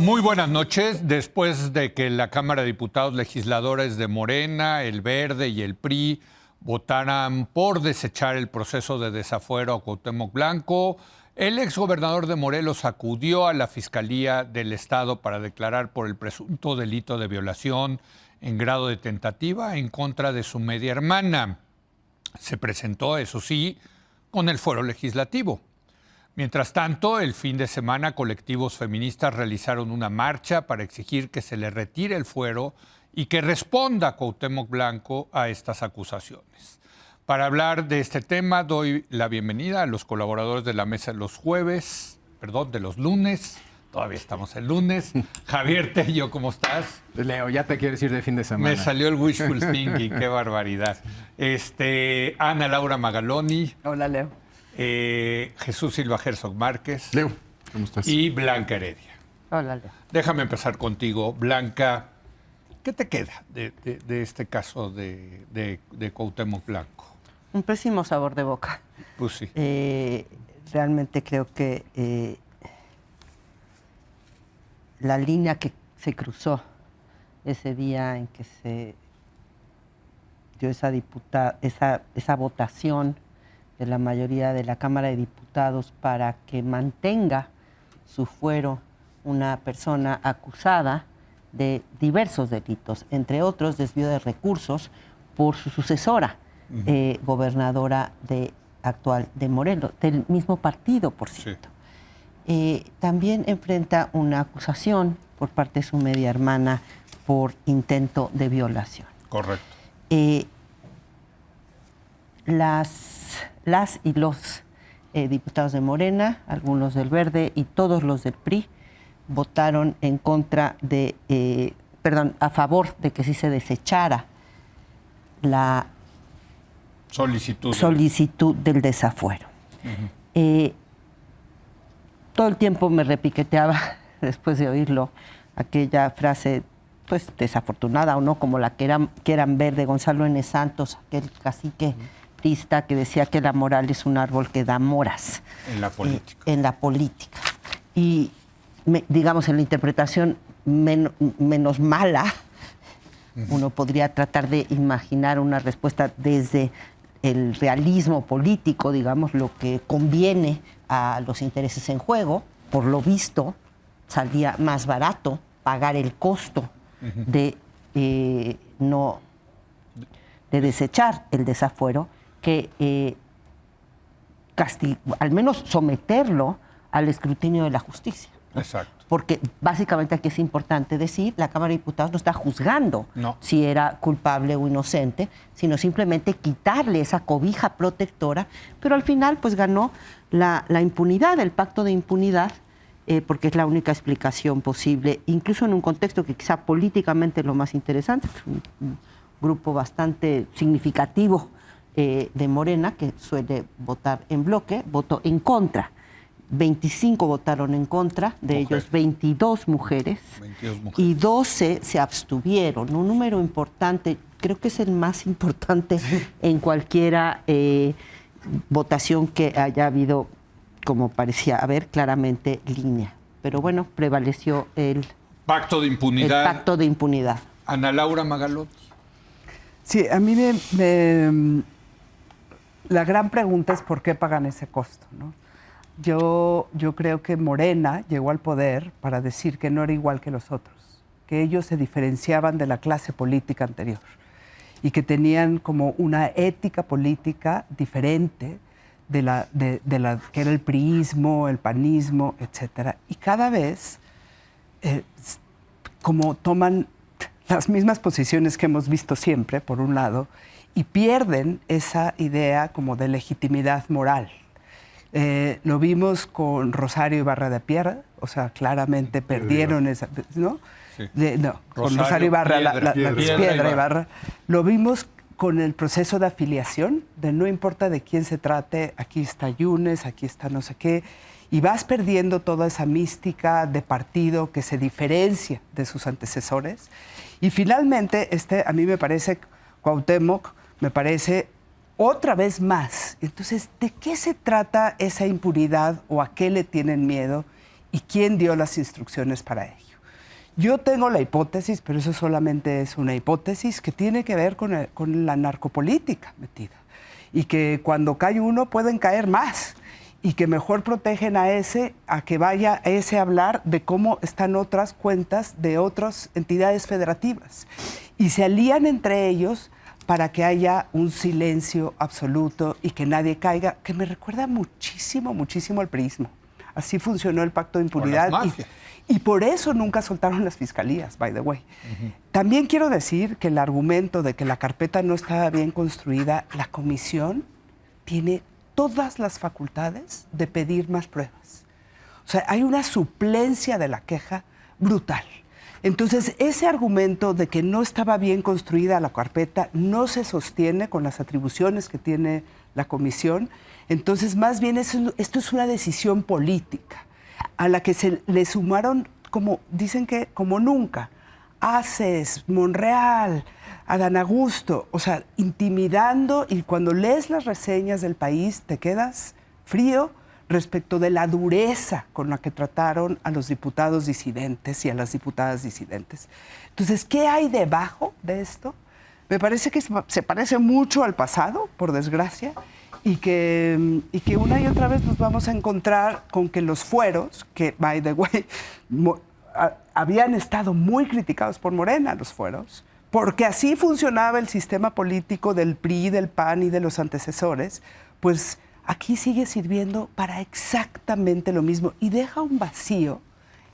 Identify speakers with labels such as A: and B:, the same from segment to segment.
A: Muy buenas noches. Después de que la Cámara de Diputados legisladores de Morena, el Verde y el PRI votaran por desechar el proceso de desafuero a Cuauhtémoc Blanco, el exgobernador de Morelos acudió a la Fiscalía del Estado para declarar por el presunto delito de violación en grado de tentativa en contra de su media hermana. Se presentó, eso sí, con el fuero legislativo. Mientras tanto, el fin de semana, colectivos feministas realizaron una marcha para exigir que se le retire el fuero y que responda Cuauhtémoc Blanco a estas acusaciones. Para hablar de este tema, doy la bienvenida a los colaboradores de la mesa de los lunes. Todavía estamos el lunes. Javier Tello, ¿cómo estás?
B: Leo, ya te quieres ir de fin de semana.
A: Me salió el wishful thinking, qué barbaridad. Ana Laura Magaloni.
C: Hola, Leo.
A: Jesús Silva Herzog Márquez.
B: Leo, ¿cómo estás?
A: Y Blanca Heredia.
C: Hola, Leo.
A: Déjame empezar contigo, Blanca. ¿Qué te queda de este caso de Cuauhtémoc Blanco?
C: Un pésimo sabor de boca.
A: Pues sí.
C: Realmente creo que la línea que se cruzó ese día en que se dio esa votación de la mayoría de la Cámara de Diputados para que mantenga su fuero una persona acusada de diversos delitos, entre otros desvío de recursos por su sucesora, gobernadora actual de Morelos, del mismo partido, por cierto. Sí. También enfrenta una acusación por parte de su media hermana por intento de violación.
A: Correcto.
C: Las y los diputados de Morena, algunos del Verde y todos los del PRI votaron en contra a favor de que sí se desechara la solicitud del desafuero. Todo el tiempo me repiqueteaba, después de oírlo, aquella frase, pues desafortunada o no, como la que eran ver de Gonzalo N. Santos, aquel cacique que decía que la moral es un árbol que da moras.
A: En la política.
C: En la política. Y, digamos, en la interpretación menos mala, uno podría tratar de imaginar una respuesta desde el realismo político, digamos, lo que conviene a los intereses en juego. Por lo visto, salía más barato pagar el costo de desechar el desafuero que al menos someterlo al escrutinio de la justicia.
A: Exacto.
C: Porque básicamente aquí es importante decir, la Cámara de Diputados no está juzgando si era culpable o inocente, sino simplemente quitarle esa cobija protectora, pero al final pues ganó la impunidad, el pacto de impunidad, porque es la única explicación posible, incluso en un contexto que quizá políticamente es lo más interesante, un grupo bastante significativo de Morena, que suele votar en bloque, votó en contra. 25 votaron en contra, de ellos 22 mujeres, y 12 se abstuvieron. Un número importante, creo que es el más importante en cualquiera votación que haya habido, como parecía haber claramente línea. Pero bueno, prevaleció el
A: pacto de impunidad.
C: El pacto de impunidad.
A: Ana Laura Magaloni.
D: Sí, a mí la gran pregunta es por qué pagan ese costo, ¿no? Yo creo que Morena llegó al poder para decir que no era igual que los otros, que ellos se diferenciaban de la clase política anterior y que tenían como una ética política diferente de la que era el priismo, el panismo, etcétera. Y cada vez como toman las mismas posiciones que hemos visto siempre, por un lado, y pierden esa idea como de legitimidad moral. Lo vimos con Rosario Ibarra de Piedra, o sea, claramente perdieron esa, ¿no?
A: Sí.
D: Con Rosario Ibarra, Piedra Ibarra. Lo vimos con el proceso de afiliación, de no importa de quién se trate, aquí está Yunes, aquí está no sé qué, y vas perdiendo toda esa mística de partido que se diferencia de sus antecesores. Y finalmente, a mí me parece, Cuauhtémoc, me parece otra vez más. Entonces, ¿de qué se trata esa impunidad o a qué le tienen miedo y quién dio las instrucciones para ello? Yo tengo la hipótesis, pero eso solamente es una hipótesis, que tiene que ver con la narcopolítica metida. Y que cuando cae uno pueden caer más. Y que mejor protegen a ese, a que vaya ese a hablar de cómo están otras cuentas de otras entidades federativas. Y se alían entre ellos para que haya un silencio absoluto y que nadie caiga, que me recuerda muchísimo, muchísimo al priismo. Así funcionó el pacto de impunidad. Y por eso nunca soltaron las fiscalías, by the way. También quiero decir que el argumento de que la carpeta no estaba bien construida, la comisión tiene todas las facultades de pedir más pruebas. O sea, hay una suplencia de la queja brutal. Entonces, ese argumento de que no estaba bien construida la carpeta no se sostiene con las atribuciones que tiene la comisión. Entonces, más bien, esto es una decisión política a la que se le sumaron, como dicen que, como nunca, Aces, Monreal, Adán Augusto, o sea, intimidando, y cuando lees las reseñas del País te quedas frío respecto de la dureza con la que trataron a los diputados disidentes y a las diputadas disidentes. Entonces, ¿qué hay debajo de esto? Me parece que se parece mucho al pasado, por desgracia, y que una y otra vez nos vamos a encontrar con que los fueros, que, by the way, habían estado muy criticados por Morena, los fueros, porque así funcionaba el sistema político del PRI, del PAN y de los antecesores, pues aquí sigue sirviendo para exactamente lo mismo y deja un vacío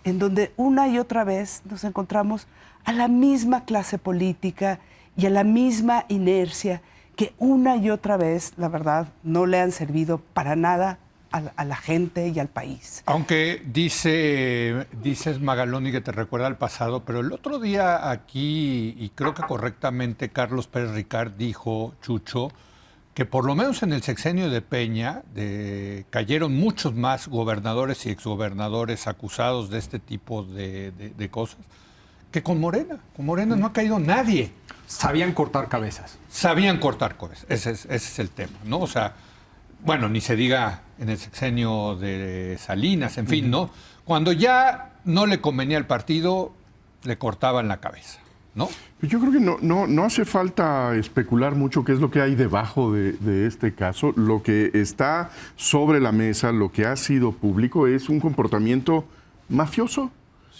D: en donde una y otra vez nos encontramos a la misma clase política y a la misma inercia que una y otra vez, la verdad, no le han servido para nada a la gente y al país.
A: Aunque dices, Magaloni, que te recuerda al pasado, pero el otro día aquí, y creo que correctamente, Carlos Pérez Ricard dijo, Chucho, que por lo menos en el sexenio de Peña cayeron muchos más gobernadores y exgobernadores acusados de este tipo de cosas que con Morena. Con Morena no ha caído nadie.
B: Sabían cortar cabezas.
A: Sabían cortar cabezas. Ese es el tema, ¿no? O sea, bueno, ni se diga en el sexenio de Salinas, en fin, ¿no? Cuando ya no le convenía al partido, le cortaban la cabeza, ¿no?
E: Yo creo que no hace falta especular mucho qué es lo que hay debajo de este caso. Lo que está sobre la mesa, lo que ha sido público, es un comportamiento mafioso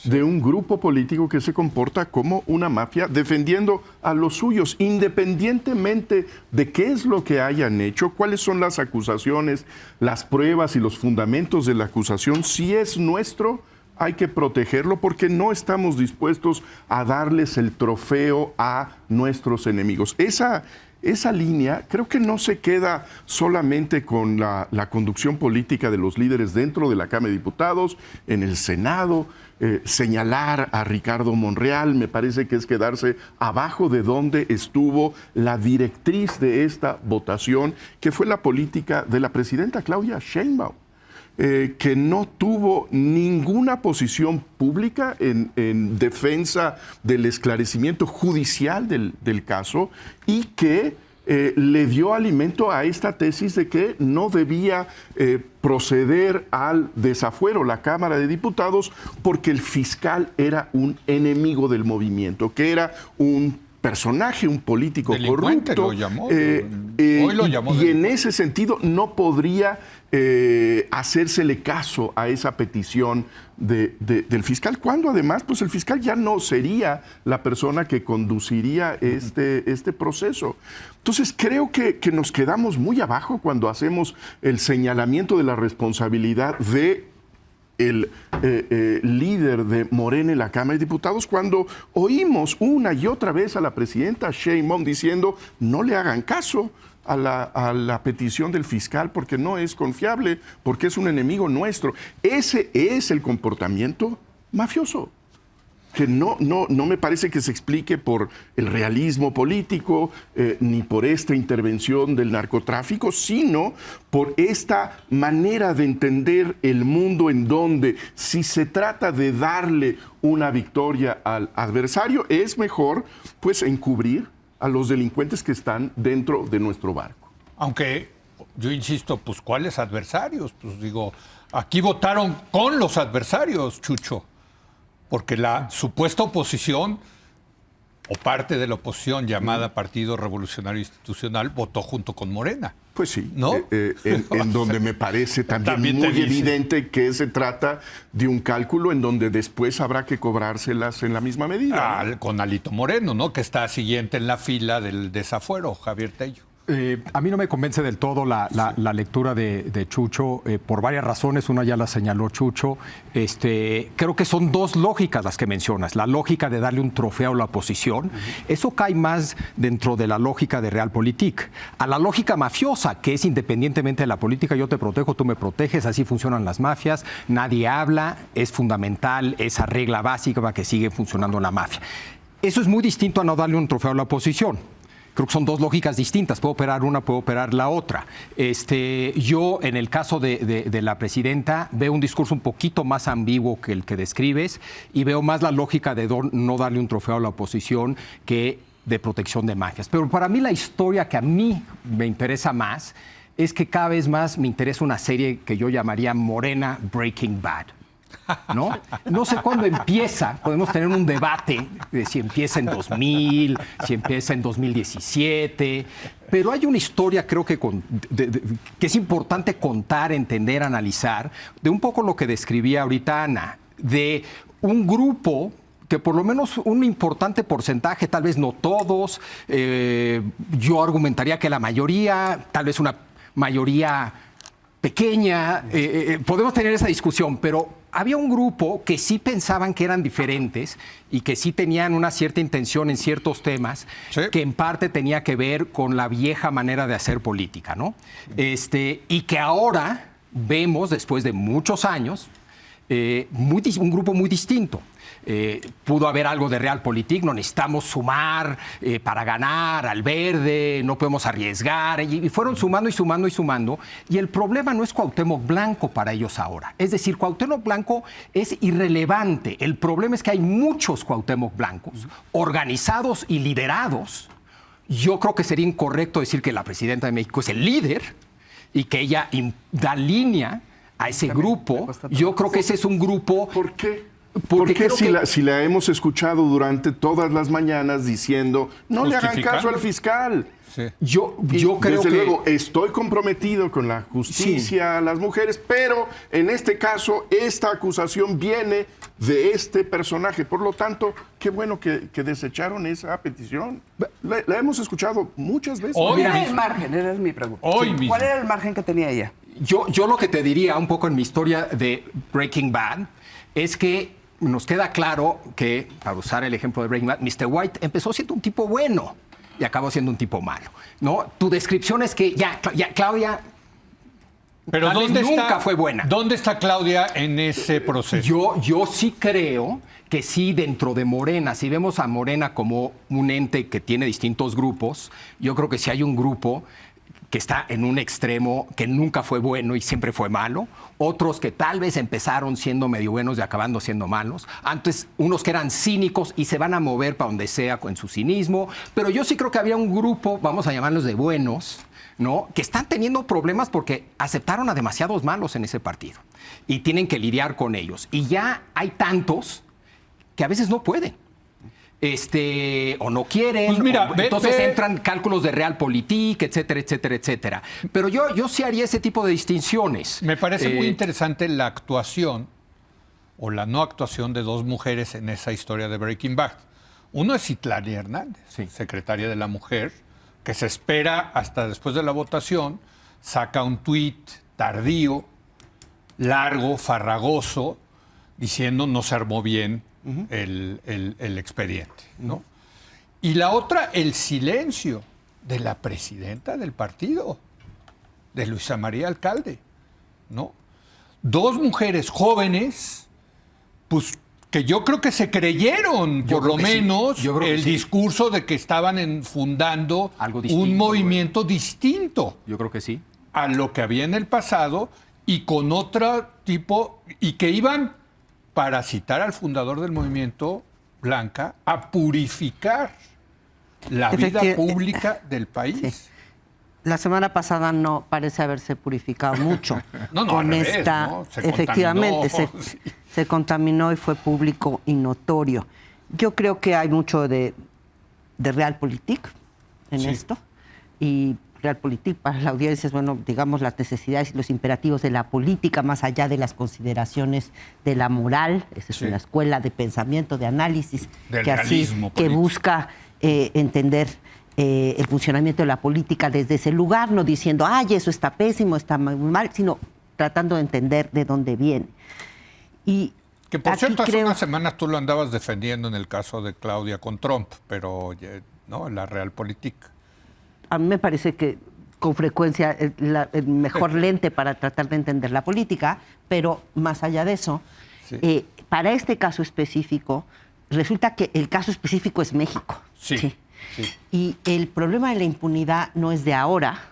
E: de un grupo político que se comporta como una mafia defendiendo a los suyos, independientemente de qué es lo que hayan hecho, cuáles son las acusaciones, las pruebas y los fundamentos de la acusación. Si es nuestro, hay que protegerlo porque no estamos dispuestos a darles el trofeo a nuestros enemigos. Esa línea creo que no se queda solamente con la conducción política de los líderes dentro de la Cámara de Diputados, en el Senado. Señalar a Ricardo Monreal me parece que es quedarse abajo de donde estuvo la directriz de esta votación, que fue la política de la presidenta Claudia Sheinbaum, que no tuvo ninguna posición pública en defensa del esclarecimiento judicial del caso y que le dio alimento a esta tesis de que no debía proceder al desafuero la Cámara de Diputados porque el fiscal era un enemigo del movimiento, que era un personaje, un político
A: delincuente,
E: corrupto.
A: Lo llamó, hoy lo llamó
E: y en ese sentido no podría hacérsele caso a esa petición del fiscal, cuando además pues el fiscal ya no sería la persona que conduciría este proceso. Entonces creo que nos quedamos muy abajo cuando hacemos el señalamiento de la responsabilidad de el líder de Morena en la Cámara de Diputados, cuando oímos una y otra vez a la presidenta Sheinbaum diciendo no le hagan caso a la petición del fiscal porque no es confiable, porque es un enemigo nuestro. Ese es el comportamiento mafioso, que no me parece que se explique por el realismo político, ni por esta intervención del narcotráfico, sino por esta manera de entender el mundo en donde si se trata de darle una victoria al adversario, es mejor pues encubrir a los delincuentes que están dentro de nuestro barco.
A: Aunque yo insisto, pues ¿cuáles adversarios? Pues digo, aquí votaron con los adversarios, Chucho. porque la supuesta oposición o parte de la oposición llamada Partido Revolucionario Institucional votó junto con Morena.
E: Pues sí,
A: ¿no?
E: En donde me parece también muy evidente que se trata de un cálculo en donde después habrá que cobrárselas en la misma medida.
A: Con Alito Moreno, ¿no? Que está siguiente en la fila del desafuero, Javier Tello.
B: A mí no me convence del todo la lectura de Chucho por varias razones. Una ya la señaló Chucho. Creo que son dos lógicas las que mencionas. La lógica de darle un trofeo a la oposición. Eso cae más dentro de la lógica de Realpolitik. A la lógica mafiosa, que es independientemente de la política, yo te protejo, tú me proteges, así funcionan las mafias. Nadie habla, es fundamental esa regla básica para que siga funcionando la mafia. Eso es muy distinto a no darle un trofeo a la oposición. Creo que son dos lógicas distintas. Puedo operar una, puedo operar la otra. Yo, en el caso de la presidenta, veo un discurso un poquito más ambiguo que el que describes y veo más la lógica de no darle un trofeo a la oposición que de protección de mafias. Pero para mí la historia que a mí me interesa más es que cada vez más me interesa una serie que yo llamaría Morena Breaking Bad. No sé cuándo empieza, podemos tener un debate de si empieza en 2000, si empieza en 2017, pero hay una historia creo que es importante contar, entender, analizar, de un poco lo que describía ahorita Ana, de un grupo que por lo menos un importante porcentaje, tal vez no todos, yo argumentaría que la mayoría, tal vez una mayoría pequeña, podemos tener esa discusión, pero había un grupo que sí pensaban que eran diferentes y que sí tenían una cierta intención en ciertos temas, sí, que en parte tenía que ver con la vieja manera de hacer política, ¿no? Y que ahora vemos, después de muchos años, un grupo muy distinto. Pudo haber algo de Realpolitik, no necesitamos sumar para ganar al verde, no podemos arriesgar, y fueron sumando y sumando y sumando, y el problema no es Cuauhtémoc Blanco para ellos ahora, es decir, Cuauhtémoc Blanco es irrelevante, el problema es que hay muchos Cuauhtémoc Blancos organizados y liderados. Yo creo que sería incorrecto decir que la presidenta de México es el líder y que ella da línea a ese grupo. Yo creo que ese es un grupo...
E: ¿Por qué? Porque si la hemos escuchado durante todas las mañanas diciendo no le hagan caso al fiscal.
A: Sí.
E: Yo creo que... Desde luego, estoy comprometido con la justicia a las mujeres, pero en este caso, esta acusación viene de este personaje. Por lo tanto, qué bueno que desecharon esa petición. La hemos escuchado muchas veces.
D: ¿Cuál era el margen? Esa es mi pregunta. ¿Cuál era el margen que tenía ella?
B: Yo lo que te diría un poco en mi historia de Breaking Bad es que nos queda claro que, para usar el ejemplo de Breaking Bad, Mr. White empezó siendo un tipo bueno y acabó siendo un tipo malo, ¿no? Tu descripción es que ya Claudia
A: pero
B: nunca fue buena.
A: ¿Dónde está Claudia en ese proceso?
B: Yo sí creo que sí, dentro de Morena, si vemos a Morena como un ente que tiene distintos grupos, yo creo que si hay un grupo que está en un extremo que nunca fue bueno y siempre fue malo, otros que tal vez empezaron siendo medio buenos y acabando siendo malos, antes unos que eran cínicos y se van a mover para donde sea con su cinismo, pero yo sí creo que había un grupo, vamos a llamarlos de buenos, ¿no?, que están teniendo problemas porque aceptaron a demasiados malos en ese partido y tienen que lidiar con ellos. Y ya hay tantos que a veces no pueden. O no quieren,
A: pues mira,
B: entonces entran cálculos de Realpolitik, etcétera, etcétera, etcétera. Pero yo sí haría ese tipo de distinciones.
A: Me parece muy interesante la actuación o la no actuación de dos mujeres en esa historia de Breaking Bad. Uno es Citlali Hernández, sí, secretaria de la Mujer, que se espera hasta después de la votación, saca un tuit tardío, largo, farragoso, diciendo no se armó bien el expediente, ¿no? Y la otra, el silencio de la presidenta del partido, de Luisa María Alcalde, ¿no? Dos mujeres jóvenes, pues que yo creo que se creyeron, por lo menos, el discurso de que estaban fundando un movimiento distinto.
B: Yo creo que sí.
A: A lo que había en el pasado y con otro tipo, y que iban, para citar al fundador del movimiento, Blanca, a purificar la vida pública del país.
C: Sí. La semana pasada no parece haberse purificado mucho
A: no,
C: con
A: al revés,
C: esta,
A: ¿no? Se
C: efectivamente,
A: contaminó, sí.
C: Se contaminó y fue público y notorio. Yo creo que hay mucho de Realpolitik en esto. Y Realpolitik para la audiencia es, bueno, digamos, las necesidades y los imperativos de la política, más allá de las consideraciones de la moral. Esa es una escuela de pensamiento, de análisis, que busca entender el funcionamiento de la política desde ese lugar, no diciendo, ay, eso está pésimo, está muy mal, sino tratando de entender de dónde viene. Y
A: que por cierto, hace unas semanas tú lo andabas defendiendo en el caso de Claudia con Trump, pero no, la Realpolitik.
C: A mí me parece que con frecuencia el mejor lente para tratar de entender la política, pero más allá de eso, para este caso específico, resulta que el caso específico es México.
A: Sí.
C: Y el problema de la impunidad no es de ahora,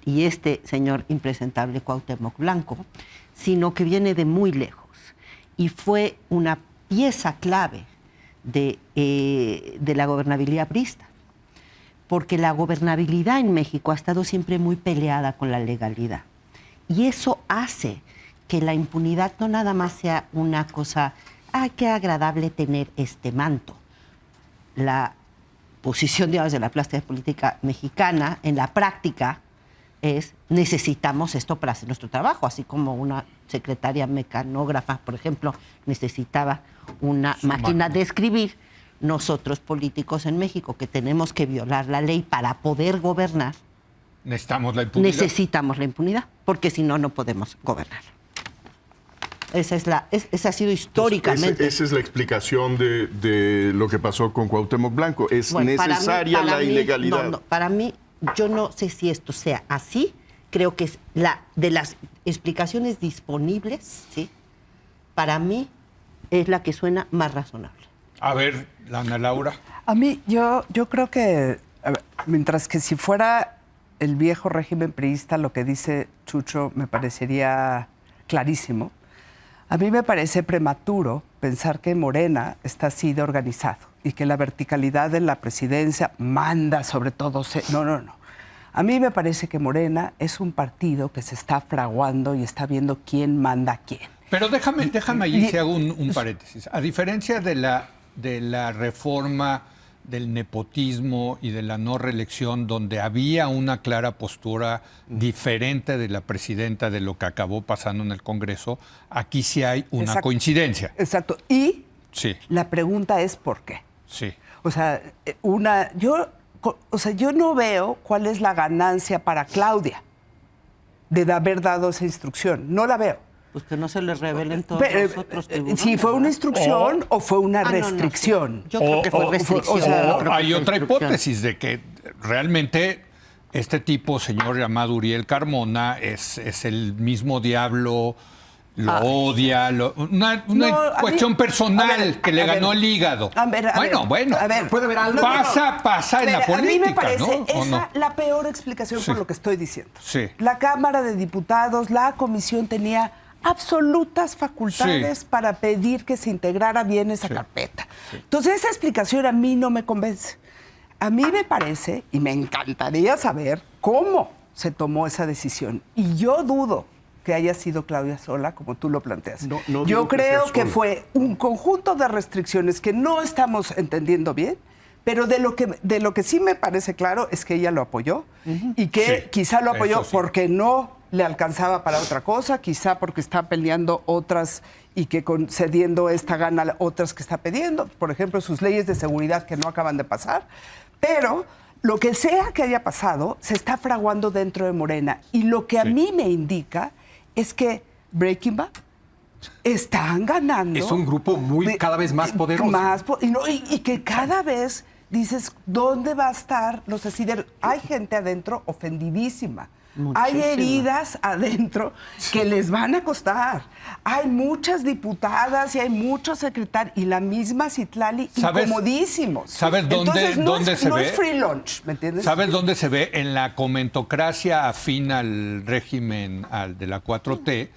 C: y este señor impresentable Cuauhtémoc Blanco, sino que viene de muy lejos. Y fue una pieza clave de la gobernabilidad priista. Porque la gobernabilidad en México ha estado siempre muy peleada con la legalidad. Y eso hace que la impunidad no nada más sea una cosa, qué agradable tener este manto. La posición, digamos, de la clase política mexicana en la práctica es necesitamos esto para hacer nuestro trabajo, así como una secretaria mecanógrafa, por ejemplo, necesitaba una máquina de escribir. Nosotros, políticos en México, que tenemos que violar la ley para poder gobernar,
A: necesitamos la impunidad.
C: Necesitamos la impunidad, porque si no, no podemos gobernar. Esa ha sido históricamente.
E: Esa es la explicación de lo que pasó con Cuauhtémoc Blanco. Es necesaria la ilegalidad.
C: No, para mí, yo no sé si esto sea así. Creo que es de las explicaciones disponibles, ¿sí? Para mí es la que suena más razonable.
A: A ver, Ana Laura.
D: A mí, yo creo que, mientras que si fuera el viejo régimen priista, lo que dice Chucho me parecería clarísimo. A mí me parece prematuro pensar que Morena está así de organizado y que la verticalidad de la presidencia manda sobre todo. No. A mí me parece que Morena es un partido que se está fraguando y está viendo quién manda a quién.
A: Pero déjame allí si hago un paréntesis. A diferencia de la reforma del nepotismo y de la no reelección, donde había una clara postura diferente de la presidenta de lo que acabó pasando en el Congreso, aquí sí hay una coincidencia.
D: Exacto. Y la pregunta es ¿por qué?
A: Sí.
D: O sea, yo no veo cuál es la ganancia para Claudia de haber dado esa instrucción. No la veo.
C: Pues que no se le revelen todos los otros tribunos.
D: Si fue una instrucción o fue una restricción.
C: No, sí. Yo creo que fue restricción.
A: Hay otra hipótesis de que realmente este tipo, señor llamado Uriel Carmona, es el mismo diablo, lo odia, una cuestión personal que le ganó el hígado. Bueno,
D: puede haber algo.
A: Pasa en la política,
D: a mí me parece
A: ¿no?
D: esa la peor explicación por lo que estoy diciendo.
A: Sí.
D: La Cámara de Diputados, la comisión tenía absolutas facultades para pedir que se integrara bien esa carpeta. Entonces, esa explicación a mí no me convence. A mí me parece, y me encantaría saber cómo se tomó esa decisión. Y yo dudo que haya sido Claudia sola, como tú lo planteas. Yo creo que fue un conjunto de restricciones que no estamos entendiendo bien, pero de lo que sí me parece claro es que ella lo apoyó y que quizá lo apoyó porque no le alcanzaba para otra cosa, quizá porque está peleando otras y que concediendo esta gana otras que está pidiendo, por ejemplo, sus leyes de seguridad que no acaban de pasar, pero lo que sea que haya pasado se está fraguando dentro de Morena y lo que a mí me indica es que Breaking Bad están ganando.
B: Es un grupo cada vez más poderoso.
D: Y que cada vez dices, ¿dónde va a estar los asideros? Hay gente adentro ofendidísima. Muchísima. Hay heridas adentro que les van a costar. Hay muchas diputadas y hay muchos secretarios y la misma Citlali incomodísimos.
A: ¿Sabes dónde se ve?
D: No es free lunch, ¿me entiendes?
A: ¿Sabes dónde se ve? En la comentocracia afín al régimen de la 4T,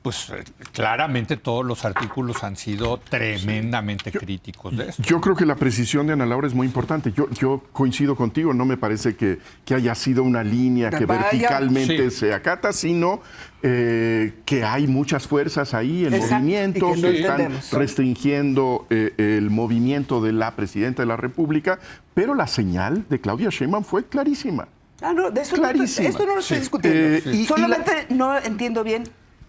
A: pues claramente todos los artículos han sido tremendamente críticos de esto.
E: Yo creo que la precisión de Ana Laura es muy importante. Yo coincido contigo, no me parece que haya sido una línea que verticalmente se acata, sino que hay muchas fuerzas ahí en movimiento, que están restringiendo el movimiento de la presidenta de la República, pero la señal de Claudia Sheinbaum fue clarísima.
D: No, de eso
E: Clarísima.
D: esto no lo estoy discutiendo. Solamente no entiendo bien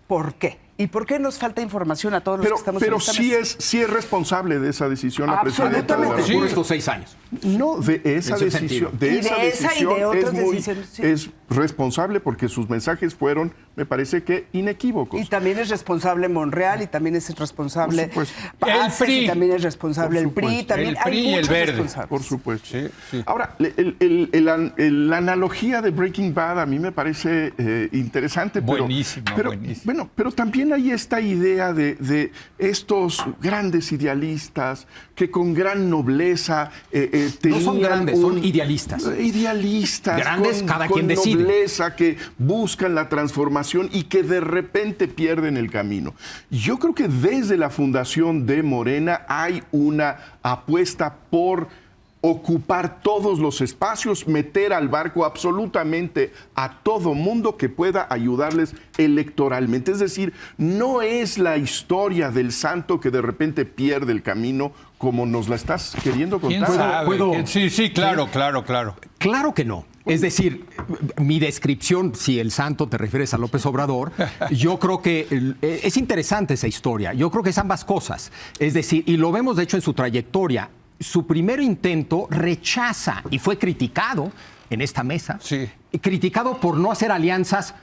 D: por qué. ¿Y por qué nos falta información a todos los que estamos en esta mesa?
E: sí es responsable de esa decisión la presidenta de la
B: Absolutamente. Por estos 6 años.
E: No, de esa decisión. De esa decisión
D: y de otras decisiones.
E: es responsable porque sus mensajes fueron, me parece que, inequívocos.
D: Y también es responsable Monreal, y también es responsable Paz,
A: el PRI.
D: y también es responsable el PRI. También
A: El PRI
D: hay
A: y el
D: muchos
A: Verde.
D: responsables.
E: Por supuesto.
A: Sí.
E: Ahora, la analogía de Breaking Bad a mí me parece interesante.
A: Buenísima.
E: Bueno, pero también hay esta idea de estos grandes idealistas que con gran nobleza tenían...
B: No son grandes, son idealistas.
E: Idealistas.
B: Grandes, cada quien decide.
E: Con nobleza, que buscan la transformación y que de repente pierden el camino. Yo creo que desde la fundación de Morena hay una apuesta por ocupar todos los espacios, meter al barco absolutamente a todo mundo que pueda ayudarles electoralmente. Es decir, no es la historia del santo que de repente pierde el camino como nos la estás queriendo contar.
A: ¿Quién sabe?
B: ¿Puedo?
A: Sí, claro.
B: Claro que no. Es decir, mi descripción, si el santo te refieres a López Obrador, yo creo que es interesante esa historia. Yo creo que es ambas cosas. Es decir, y lo vemos de hecho en su trayectoria. Su primer intento rechaza y fue criticado en esta mesa.
A: Sí.
B: Criticado por no hacer alianzas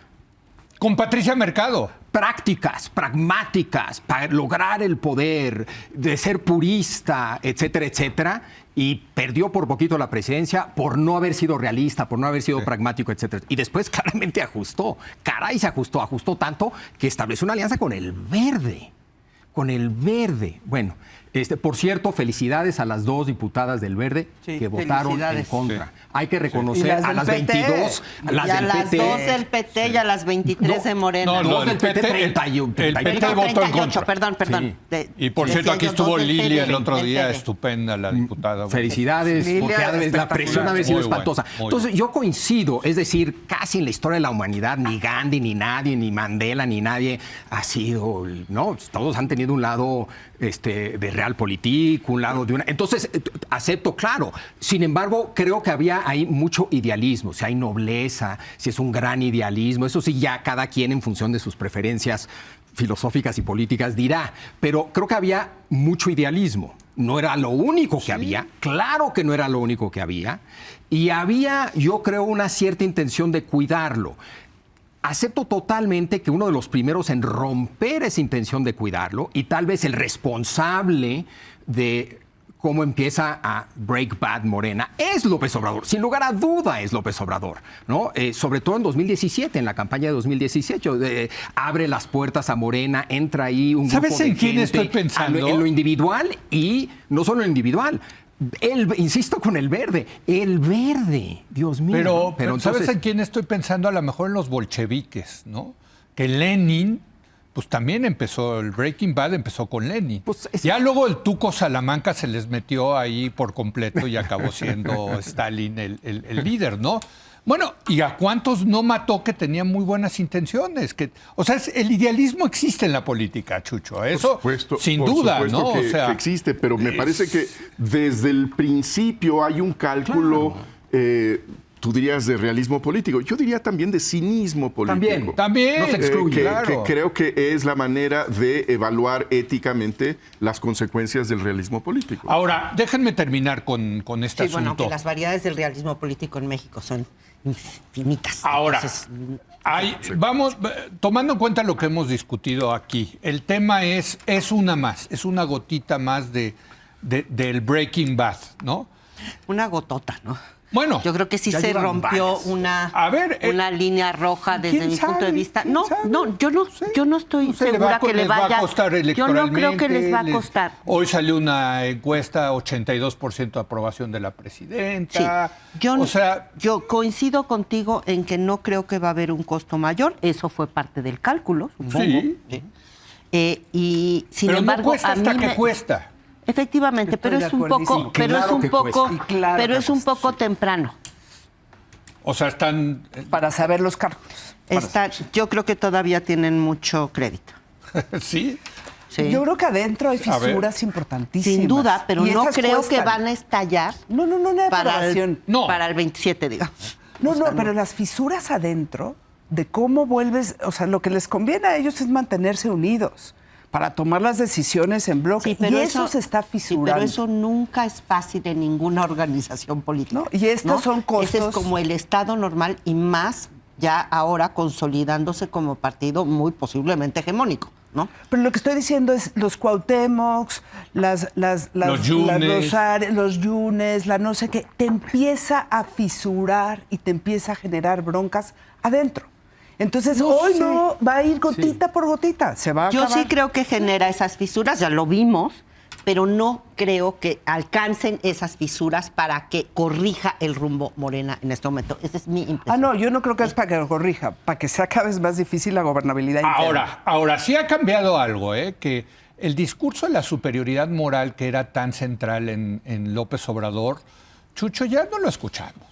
A: Con Patricia Mercado.
B: prácticas, pragmáticas, para lograr el poder, de ser purista, etcétera, etcétera, y perdió por poquito la presidencia por no haber sido realista, por no haber sido pragmático, etcétera. Y después claramente ajustó, se ajustó tanto que estableció una alianza con el Verde. Bueno, por cierto, felicidades a las 2 diputadas del Verde que votaron en contra.
A: Sí.
B: Hay que reconocer a las 22,
C: las del PT. 2 del PT y a las 23 de Morena.
A: No,
B: Dos del PT,
A: 31. El PT
C: No,
A: votó en
C: 38,
A: contra.
C: perdón.
B: Sí.
A: Y por cierto, aquí
C: Decía yo,
A: estuvo
C: 2 del
A: Lilia
C: PD,
A: el otro
C: del
A: día,
C: PD.
A: estupenda la diputada.
B: Felicidades,
D: Lilia,
B: porque la
D: espectacular.
B: presión ha sido
A: Muy bueno,
B: espantosa.
A: muy
B: Entonces, yo coincido, es decir, casi en la historia de la humanidad, ni Gandhi, ni nadie, ni Mandela, ni nadie ha sido, ¿no? Todos han tenido un lado de realpolitik, un lado de una... Entonces, acepto, claro. Sin embargo, creo que había ahí mucho idealismo, si hay nobleza, si es un gran idealismo, eso sí, ya cada quien en función de sus preferencias filosóficas y políticas dirá, pero creo que había mucho idealismo. No era lo único que había, claro que no era lo único que había, y había, yo creo, una cierta intención de cuidarlo. Acepto totalmente que uno de los primeros en romper esa intención de cuidarlo, y tal vez el responsable de cómo empieza a break bad Morena, es López Obrador. Sin lugar a duda es López Obrador, ¿no? Sobre todo en 2017, en la campaña de 2017, abre las puertas a Morena, entra ahí un grupo de
A: ¿Sabes en quién
B: gente
A: estoy pensando?
B: en lo individual, y no solo en lo individual. Insisto con el Verde, Dios mío.
A: Pero
B: entonces,
A: ¿sabes en quién estoy pensando? A lo mejor en los bolcheviques, ¿no? Que Lenin, pues también empezó, el Breaking Bad empezó con Lenin.
B: Pues
A: ya luego el Tuco Salamanca se les metió ahí por completo y acabó siendo Stalin el líder, ¿no? Bueno, ¿y a cuántos no mató que tenían muy buenas intenciones? O sea, el idealismo existe en la política, Chucho. Eso, sin duda, ¿no?
E: Que existe, pero me parece que desde el principio hay un cálculo, tú dirías, de realismo político. Yo diría también de cinismo político.
A: También.
B: No se excluye.
E: Que creo que es la manera de evaluar éticamente las consecuencias del realismo político.
A: Ahora, déjenme terminar con este
C: Sí, bueno,
A: asunto.
C: que las variedades del realismo político en México son infinitas.
A: Ahora,
C: Entonces,
A: vamos, tomando en cuenta lo que hemos discutido aquí, el tema es una gotita más del Breaking Bad, ¿no?
C: una gotota, ¿no?
A: Bueno,
C: yo creo que sí
B: ya
C: se
B: llevan
C: rompió
B: varias.
C: una línea roja desde
A: ¿quién
C: mi punto de
A: sabe?
C: vista.
A: ¿Quién
C: No,
A: sabe?
C: no, yo no estoy
A: No sé,
C: segura que le
A: les va
C: vaya
A: a costar
C: Yo no
A: electoralmente.
C: creo que les va a costar.
A: Hoy salió una encuesta, 82% de aprobación de la presidenta.
C: Sí. Yo coincido contigo en que no creo que va a haber un costo mayor. Eso fue parte del cálculo, supongo.
A: Sí.
C: Y sin
A: Pero
C: embargo,
A: no cuesta
C: a mí
A: hasta que cuesta.
C: Efectivamente,
D: Estoy
C: pero
D: de
C: es un
D: acuerdísimo.
C: poco, pero
B: Claro
C: es un
B: que
C: poco,
B: cuesta.
D: Y claro
C: pero
D: que
C: es un
D: cuesta,
C: poco temprano.
A: O sea, están...
D: Para saber los cálculos.
C: Yo creo que todavía tienen mucho crédito.
A: ¿Sí?
C: Sí.
D: Yo creo que adentro hay
A: A ver.
D: fisuras importantísimas.
C: Sin duda, pero
D: Y
C: no
D: esas
C: creo que
D: cuestan.
C: van a estallar
D: No,
C: para el,
A: No.
C: para el 27, digamos.
D: No, pero las fisuras adentro, de cómo vuelves, o sea, lo que les conviene a ellos es mantenerse unidos para tomar las decisiones en bloque.
C: Sí, pero
D: y eso se está
C: sí,
D: fisurando.
C: pero eso nunca es fácil en ninguna organización política.
D: No, y estos son costos.
C: Ese es como el Estado normal y más ya ahora consolidándose como partido muy posiblemente hegemónico, ¿no?
D: Pero lo que estoy diciendo es los Cuauhtémocs,
A: Los Yunes.
D: los Yunes, la no sé qué, te empieza a fisurar y te empieza a generar broncas adentro. Entonces, hoy no va a ir gotita por gotita, se va a
C: Yo
D: acabar.
C: sí creo que genera esas fisuras, ya lo vimos, pero no creo que alcancen esas fisuras para que corrija el rumbo Morena en este momento. Esa es mi impresión.
D: Ah, no, yo no creo que es para que lo corrija, para que sea cada vez más difícil la gobernabilidad interna.
A: Ahora sí ha cambiado algo, que el discurso de la superioridad moral que era tan central en López Obrador, Chucho, ya no lo escuchamos.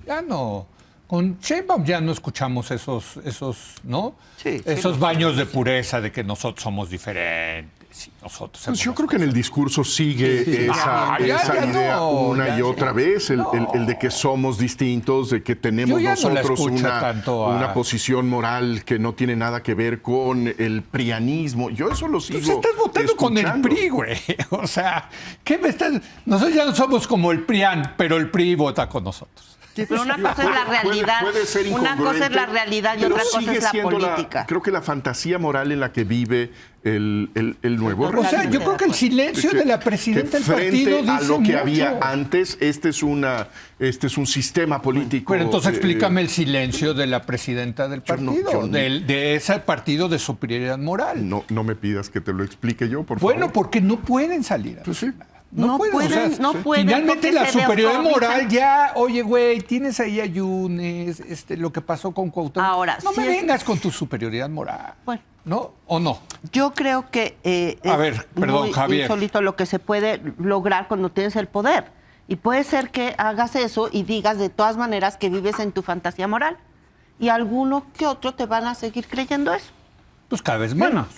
A: Ya no. Con Sheinbaum ya no escuchamos esos ¿no?
C: Sí,
A: esos baños de pureza de que nosotros somos diferentes y nosotros
E: Pues
A: somos
E: yo creo que en el discurso sigue esa
A: ya
E: idea
A: no,
E: una
A: ya
E: y otra vez, el de que somos distintos, de que tenemos
A: Yo ya no la
E: nosotros
A: escucho tanto
E: una posición moral que no tiene nada que ver con el prianismo. Yo eso lo sigo
A: Pues estás votando con el
E: escuchando.
A: PRI, güey. O sea, ¿qué me estás...? Nosotros ya no somos como el PRIAN, pero el PRI vota con nosotros.
C: Sí, pero una cosa es la realidad,
E: Puede ser
C: una cosa es la
E: incongruente,
C: realidad y
E: pero
C: otra cosa
E: sigue
C: es la
E: siendo
C: política.
E: creo que la fantasía moral en la que vive el nuevo
A: O sea, yo creo que el silencio de la presidenta del partido
E: frente a
A: dice
E: lo que
A: mucho.
E: había antes, este es un sistema político.
A: Pero entonces explícame el silencio de la presidenta del
E: yo no-
A: partido,
E: yo no-
A: de ese partido de superioridad moral.
E: No me pidas que te lo explique yo, por favor.
A: Bueno, porque no pueden salir.
E: Pues sí.
C: No pueden, no pueden,
A: Finalmente
C: porque
A: la
C: se
A: superioridad
C: descobijan.
A: moral ya, oye, güey, tienes ahí a Yunes, lo que pasó con Cuauhtémoc.
C: Ahora,
A: no
C: sí
A: me
C: es-
A: vengas con tu superioridad moral.
C: Bueno.
A: ¿No? ¿O no?
C: Yo creo que
A: A ver, perdón,
C: muy
A: Javier.
C: insólito lo que se puede lograr cuando tienes el poder. Y puede ser que hagas eso y digas de todas maneras que vives en tu fantasía moral. Y alguno que otro te van a seguir creyendo eso.
A: Pues cada vez menos.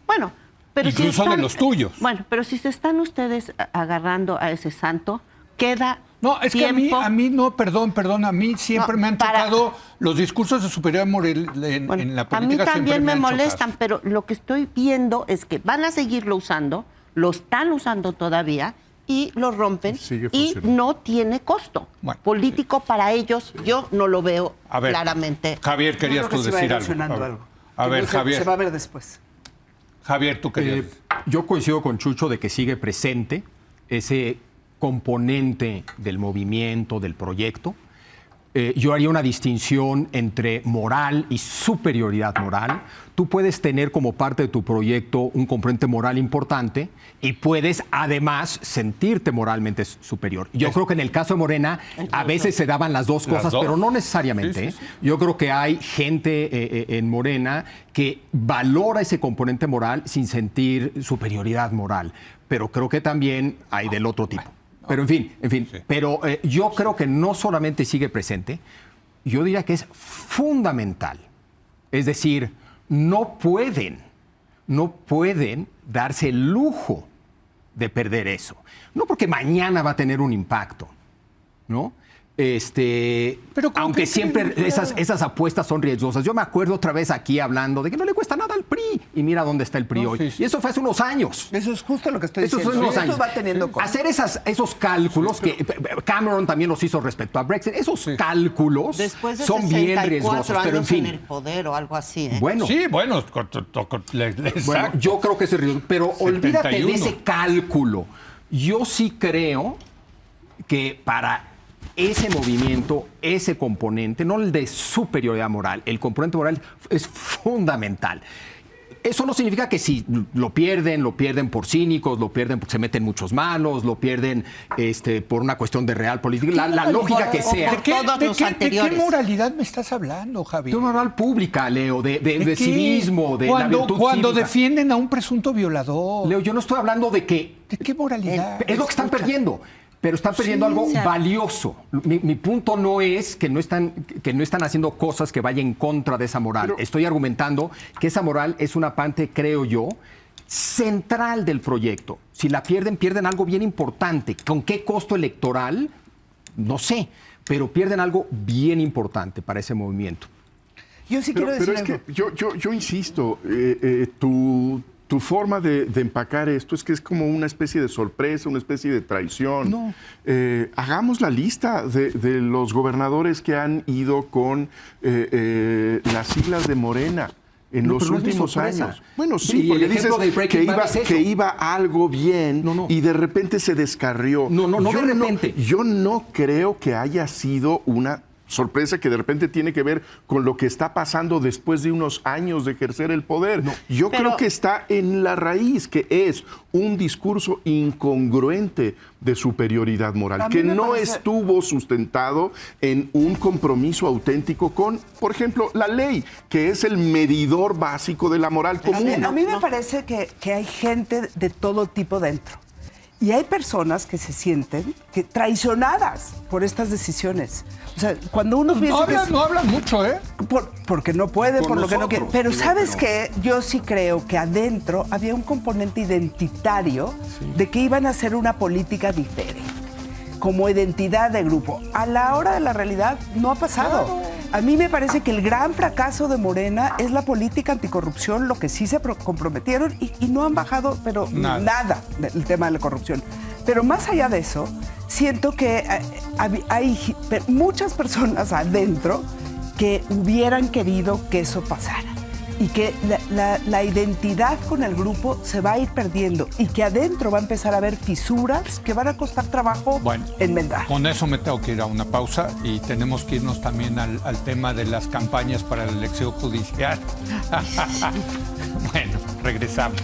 C: Bueno, pero
A: Incluso de los tuyos.
C: Bueno, pero si se están ustedes agarrando a ese santo, queda
A: No, es que
C: tiempo.
A: a mí no, perdón, a mí siempre
C: No,
A: me han
C: para-
A: tocado los discursos de superioridad moral en
C: Bueno,
A: la
C: a mí
A: política.
C: también
A: siempre
C: me
A: han
C: molestan,
A: chocado.
C: pero lo que estoy viendo es que van a seguirlo usando, lo están usando todavía y lo rompen
E: Sigue
C: y
E: funcionando.
C: no tiene costo
A: Bueno,
C: político para ellos. Yo no lo veo
A: A ver,
C: claramente.
A: Javier,
D: Yo
A: querías
D: creo
A: tú
D: que sí va a ir
A: decir
D: erosionando
A: algo.
D: algo.
A: A
D: Que
A: ver,
D: no
A: Javier.
D: Se va a ver después.
A: Javier, tú querías.
B: Yo coincido con Chucho de que sigue presente ese componente del movimiento, del proyecto. Yo haría una distinción entre moral y superioridad moral. Tú puedes tener como parte de tu proyecto un componente moral importante y puedes además sentirte moralmente superior. Yo creo que en el caso de Morena a veces se daban las dos cosas,
A: dos.
B: pero no necesariamente.
A: Sí, sí, sí.
B: Yo creo que hay gente en Morena que valora ese componente moral sin sentir superioridad moral, pero creo que también hay del otro tipo. Pero en fin,
A: Sí.
B: pero yo creo que no solamente sigue presente, yo diría que es fundamental. Es decir, no pueden darse el lujo de perder eso. No porque mañana va a tener un impacto, ¿no?
A: Pero ¿cómo
B: aunque
A: que
B: siempre
A: creen?
B: esas apuestas son riesgosas. Yo me acuerdo otra vez aquí hablando de que no le cuesta nada al PRI. Y mira dónde está el PRI
A: No,
B: hoy.
A: sí, sí.
B: Y eso fue hace unos años.
D: Eso es justo lo que estoy
B: Eso
D: diciendo.
B: son unos
D: Esto
B: años.
D: va teniendo cosas.
B: Hacer esos cálculos que Cameron también los hizo respecto a Brexit. Esos cálculos
C: Después de
B: son bien
C: 64
B: riesgosos.
C: años
B: Pero en fin.
C: el poder o algo así.
B: Bueno,
A: Sí, bueno, exacto.
B: bueno, yo creo que es riesgoso. Pero olvídate de
A: 71.
B: ese cálculo. Yo sí creo que para ese movimiento, ese componente, no el de superioridad moral, el componente moral es fundamental. Eso no significa que si lo pierden por cínicos, lo pierden porque se meten muchos malos, lo pierden por una cuestión de real política, la lógica que sea.
A: ¿De qué moralidad me estás hablando, Javier?
B: De moral pública, Leo, de civismo, de la virtud
A: Cuando
B: cívica.
A: defienden a un presunto violador.
B: Leo, yo no estoy hablando de que...
A: ¿De qué moralidad?
B: Es lo que están perdiendo. Pero están perdiendo algo valioso. Mi punto no es que no están haciendo cosas que vayan en contra de esa moral. Estoy argumentando que esa moral es una parte, creo yo, central del proyecto. Si la pierden algo bien importante. ¿Con qué costo electoral? No sé, pero pierden algo bien importante para ese movimiento.
D: Yo sí quiero decir
E: algo. Es que yo insisto, tu forma de empacar esto es que es como una especie de sorpresa, una especie de traición.
B: No.
E: Hagamos la lista de los gobernadores que han ido con las siglas de Morena en los últimos años. Bueno, sí, porque dices que iba algo bien y de repente se descarrió.
B: No de repente.
E: Yo no creo que haya sido una sorpresa que de repente tiene que ver con lo que está pasando después de unos años de ejercer el poder. Yo creo que está en la raíz, que es un discurso incongruente de superioridad moral, que no estuvo sustentado en un compromiso auténtico con, por ejemplo, la ley, que es el medidor básico de la moral común.
D: A mí me parece que hay gente de todo tipo dentro. Y hay personas que se sienten traicionadas por estas decisiones. O sea, cuando uno piensa
A: no hablan mucho, ¿eh?
D: Porque no puede, por lo que no quiere. Pero ¿sabes qué? Yo sí creo que adentro había un componente identitario de que iban a hacer una política diferente, como identidad de grupo. A la hora de la realidad no ha pasado. Claro. A mí me parece que el gran fracaso de Morena es la política anticorrupción, lo que sí se comprometieron y no han bajado, pero nada del tema de la corrupción. Pero más allá de eso, siento que hay muchas personas adentro que hubieran querido que eso pasara y que la identidad con el grupo se va a ir perdiendo y que adentro va a empezar a haber fisuras que van a costar trabajo enmendar.
A: Con eso me tengo que ir a una pausa y tenemos que irnos también al tema de las campañas para la elección judicial. Bueno, regresamos.